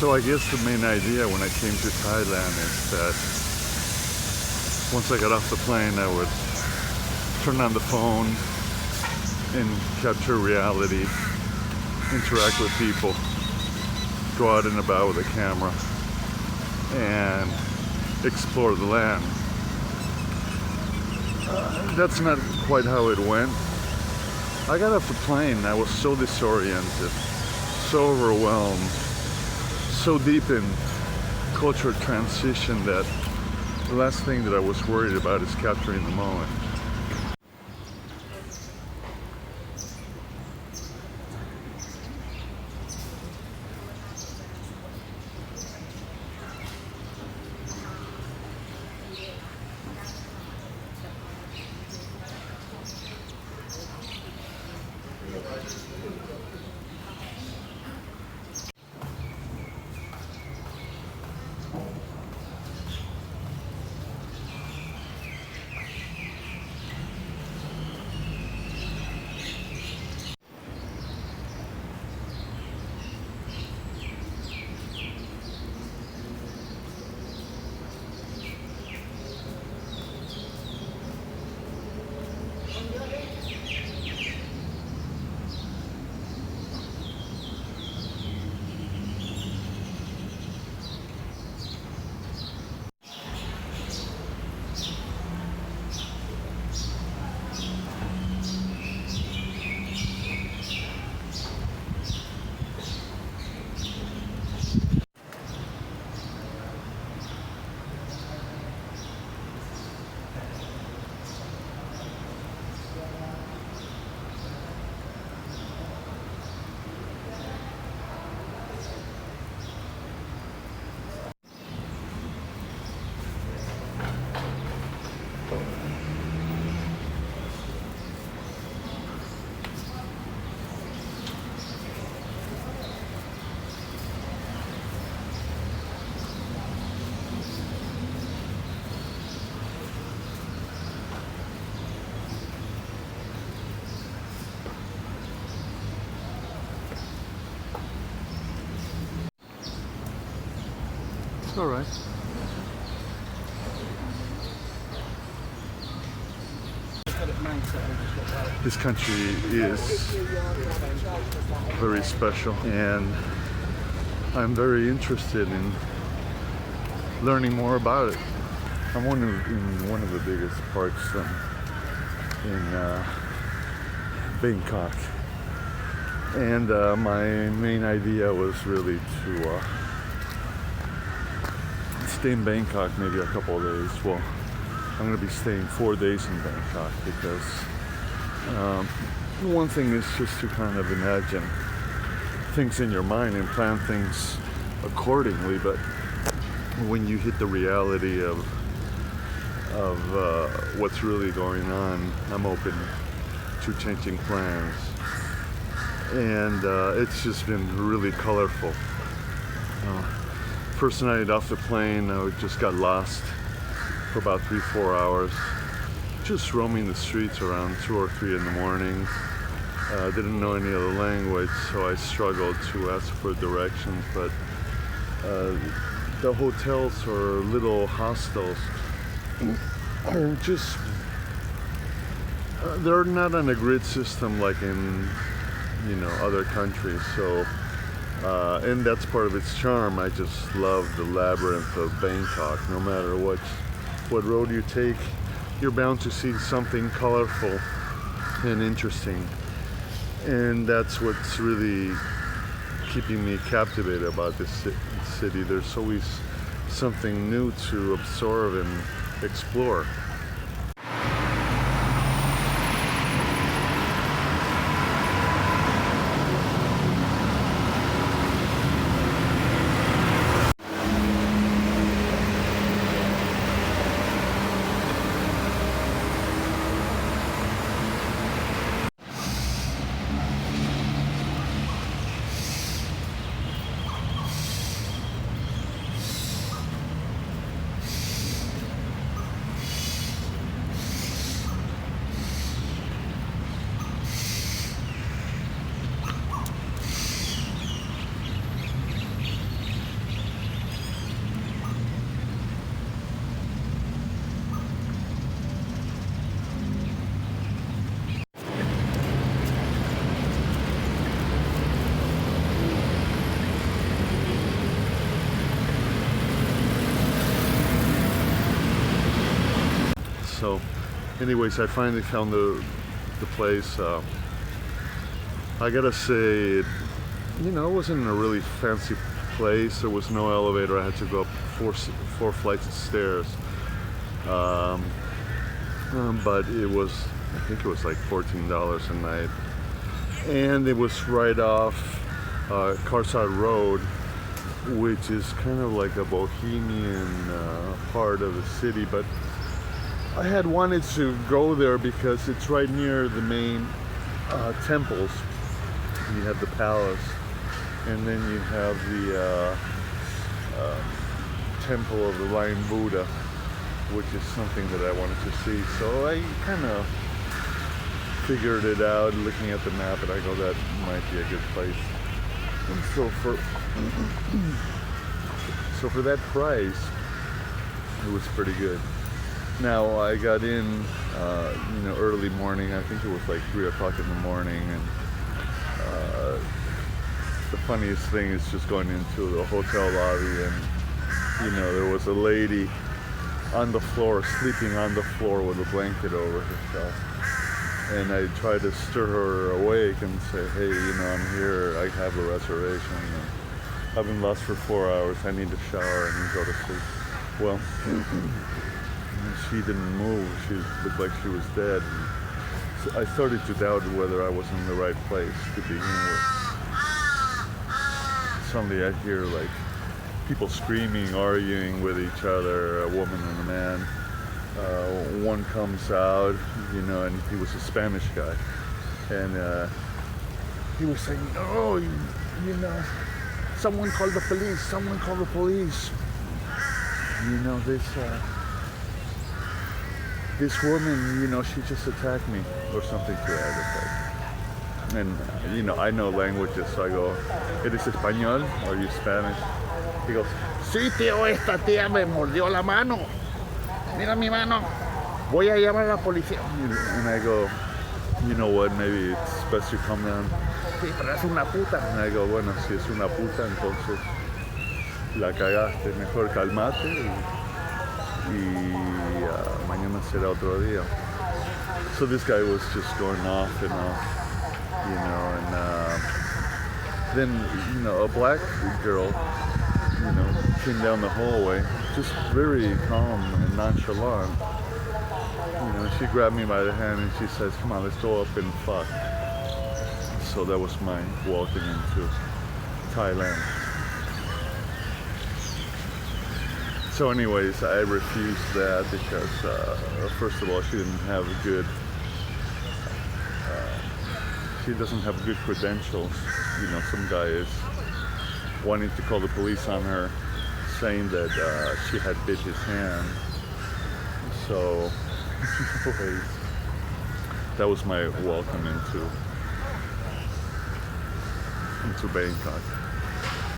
So I guess the main idea when I came to Thailand is that once I got off the plane, I would turn on the phone and capture reality, interact with people, go out and about with a camera, and explore the land. That's not quite how it went. I got off the plane, I was so disoriented, so overwhelmed, so deep in cultural transition that the last thing that I was worried about is capturing the moment. It's all right. This country is very special, and I'm very interested in learning more about it. I'm in one of the biggest parks in Bangkok, and my main idea was really to stay in Bangkok maybe a couple of days. Well, I'm going to be staying 4 days in Bangkok because one thing is just to kind of imagine things in your mind and plan things accordingly, but when you hit the reality of what's really going on, I'm open to changing plans. And it's just been really colorful. First night off the plane, I just got lost for about 3-4 hours, just roaming the streets around 2 or 3 in the morning. Didn't know any other language, so I struggled to ask for directions, but the hotels or little hostels are just, they're not on a grid system like in, other countries, so and that's part of its charm. I just love the labyrinth of Bangkok. No matter what road you take, you're bound to see something colorful and interesting, and that's what's really keeping me captivated about this city. There's always something new to absorb and explore. anyways, I finally found the place. I gotta say, it wasn't a really fancy place. There was no elevator. I had to go up four flights of stairs. But it was, I think it was like $14 a night. And it was right off Khaosan Road, which is kind of like a bohemian part of the city. But I had wanted to go there because it's right near the main temples. You have the palace, and then you have the temple of the Lion Buddha, which is something that I wanted to see. So I kind of figured it out looking at the map, and I go, that might be a good place. And so for that price, it was pretty good. Now I got in, early morning. I think it was like 3 o'clock in the morning, and the funniest thing is just going into the hotel lobby, and there was a lady on the floor, sleeping on the floor with a blanket over herself. And I tried to stir her awake and say, hey, I'm here, I have a reservation. I've been lost for 4 hours, I need to shower and go to sleep. Well, she didn't move, she looked like she was dead. So I started to doubt whether I was in the right place to begin with. Suddenly I hear like people screaming, arguing with each other, a woman and a man. One comes out, and he was a Spanish guy, and he was saying, "Oh, someone called the police! Someone called the police! This woman, she just attacked me," or something to that effect. And I know languages, so I go, "¿Eres español? Are you Spanish?" He goes, "Sí, tío, esta tía me mordió la mano. Mira mi mano. Voy a llamar a la policía." And I go, "You know what, maybe it's best you calm down." "Sí, pero es una puta." And I go, "Bueno, si es una puta, entonces la cagaste. Mejor calmate y mañana será otro día." So this guy was just going off and off, and then, a black girl, came down the hallway, just very calm and nonchalant. She grabbed me by the hand and she says, "Come on, let's go up and fuck." So that was my welcome into Thailand. So anyways, I refused that because, first of all, she didn't have she doesn't have good credentials. Some guy is wanting to call the police on her, saying that she had bit his hand. So, anyways, that was my welcome into Bangkok.